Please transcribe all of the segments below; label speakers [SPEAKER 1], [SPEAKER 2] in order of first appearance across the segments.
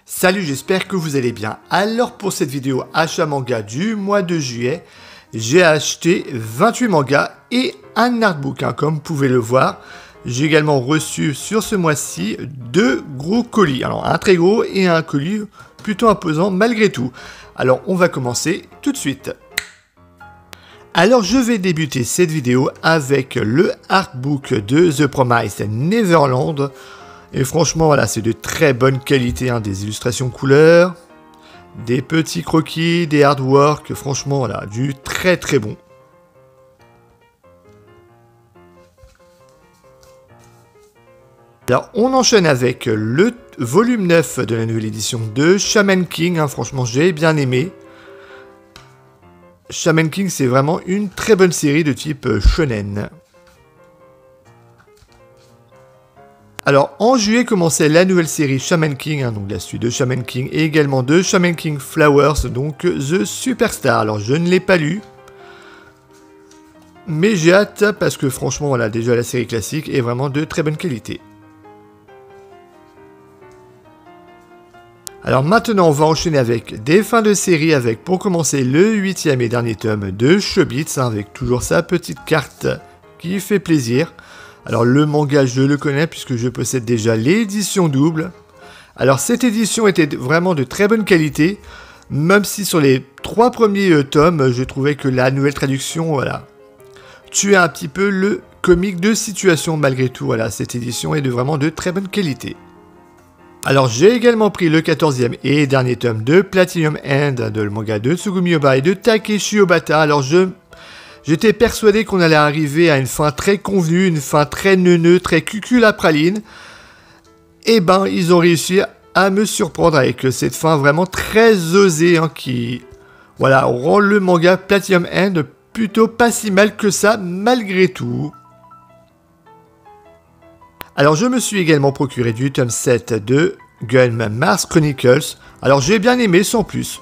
[SPEAKER 1] Salut, j'espère que vous allez bien. Alors pour cette vidéo achat manga du mois de juillet, j'ai acheté 28 mangas et un artbook, comme vous pouvez le voir. J'ai également reçu sur ce mois-ci 2 gros colis. Alors un très gros et un colis plutôt imposant malgré tout. Alors on va commencer tout de suite. Alors je vais débuter cette vidéo avec le artbook de The Promised Neverland. Et franchement, voilà, c'est de très bonne qualité, des illustrations couleurs, des petits croquis, des artworks, franchement, voilà, du très très bon. Alors, on enchaîne avec le volume 9 de la nouvelle édition de Shaman King, franchement, j'ai bien aimé. Shaman King, c'est vraiment une très bonne série de type shonen. Alors, en juillet commençait la nouvelle série Shaman King, donc la suite de Shaman King, et également de Shaman King Flowers, donc The Superstar. Alors, je ne l'ai pas lu, mais j'ai hâte parce que franchement, voilà, déjà la série classique est vraiment de très bonne qualité. Alors maintenant, on va enchaîner avec des fins de série, avec pour commencer le 8e et dernier tome de Chobits, avec toujours sa petite carte qui fait plaisir. Alors le manga, je le connais puisque je possède déjà l'édition double. Alors cette édition était vraiment de très bonne qualité, même si sur les 3 premiers tomes, je trouvais que la nouvelle traduction, voilà, tuait un petit peu le comique de situation malgré tout. Voilà, cette édition est vraiment de très bonne qualité. Alors j'ai également pris le 14e et dernier tome de Platinum End, de le manga de Tsugumi Ohba et de Takeshi Obata. Alors j'étais persuadé qu'on allait arriver à une fin très convenue, une fin très neuneux, très cucul à praline. Et ben, ils ont réussi à me surprendre avec cette fin vraiment très osée, qui, voilà, rend le manga Platinum End plutôt pas si mal que ça, malgré tout. Alors, je me suis également procuré du tome 7 de Gun Mars Chronicles. Alors, j'ai bien aimé sans plus.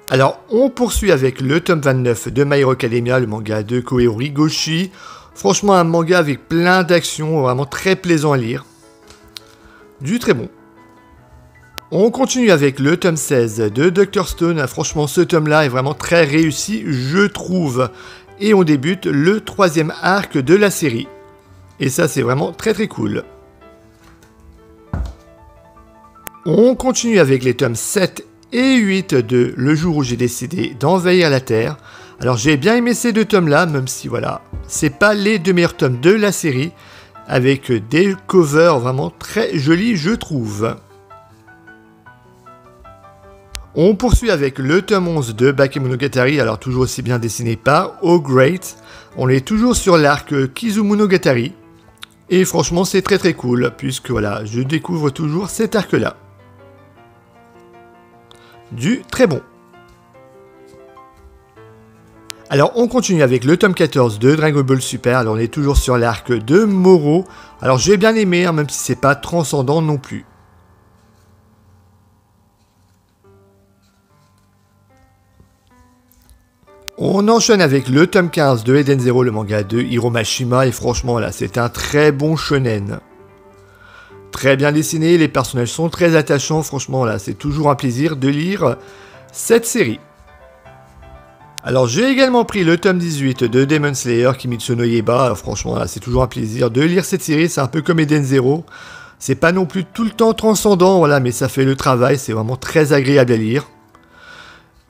[SPEAKER 1] Alors, on poursuit avec le tome 29 de My Hero Academia, le manga de Koei Higoshi. Franchement, un manga avec plein d'actions, vraiment très plaisant à lire. Du très bon. On continue avec le tome 16 de Dr. Stone. Franchement, ce tome-là est vraiment très réussi, je trouve. Et on débute le 3e arc de la série. Et ça, c'est vraiment très très cool. On continue avec les tomes 7 et 8 de Le jour où j'ai décidé d'envahir la Terre. Alors j'ai bien aimé ces 2 tomes-là, même si voilà, c'est pas les 2 meilleurs tomes de la série, avec des covers vraiment très jolis, je trouve. On poursuit avec le tome 11 de Bakemonogatari, alors toujours aussi bien dessiné par O Great. On est toujours sur l'arc Kizumonogatari. Et franchement, c'est très très cool, puisque voilà, je découvre toujours cet arc-là. Du très bon. Alors on continue avec le tome 14 de Dragon Ball Super. Alors on est toujours sur l'arc de Moro. Alors j'ai bien aimé, même si c'est pas transcendant non plus. On enchaîne avec le tome 15 de Eden Zero, le manga de Hiro Mashima. Et franchement là, c'est un très bon shonen. Très bien dessiné, les personnages sont très attachants, franchement là, c'est toujours un plaisir de lire cette série. Alors j'ai également pris le tome 18 de Demon Slayer, Kimetsu no Yaiba. Alors franchement là, c'est toujours un plaisir de lire cette série, c'est un peu comme Eden Zero. C'est pas non plus tout le temps transcendant, voilà, mais ça fait le travail, c'est vraiment très agréable à lire.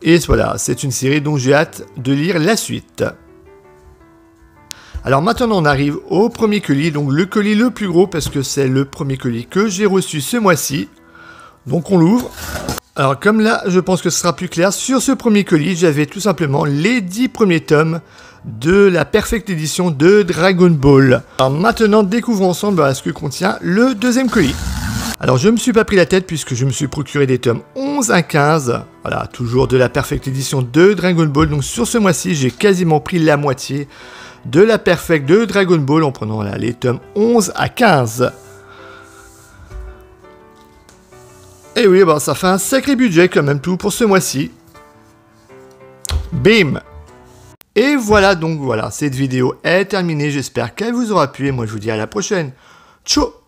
[SPEAKER 1] Et voilà, c'est une série dont j'ai hâte de lire la suite. Alors maintenant on arrive au premier colis, donc le colis le plus gros parce que c'est le premier colis que j'ai reçu ce mois-ci. Donc on l'ouvre. Alors comme là je pense que ce sera plus clair, sur ce premier colis j'avais tout simplement les 10 premiers tomes de la Perfect Edition de Dragon Ball. Alors maintenant découvrons ensemble ce que contient le deuxième colis. Alors je me suis pas pris la tête puisque je me suis procuré des tomes 11 à 15. Voilà, toujours de la Perfect Edition de Dragon Ball. Donc sur ce mois-ci j'ai quasiment pris la moitié de la Perfect de Dragon Ball en prenant là, les tomes 11 à 15. Et oui, ça fait un sacré budget quand même tout pour ce mois-ci. Bim! Et voilà, donc voilà, cette vidéo est terminée, j'espère qu'elle vous aura plu et moi je vous dis à la prochaine. Ciao!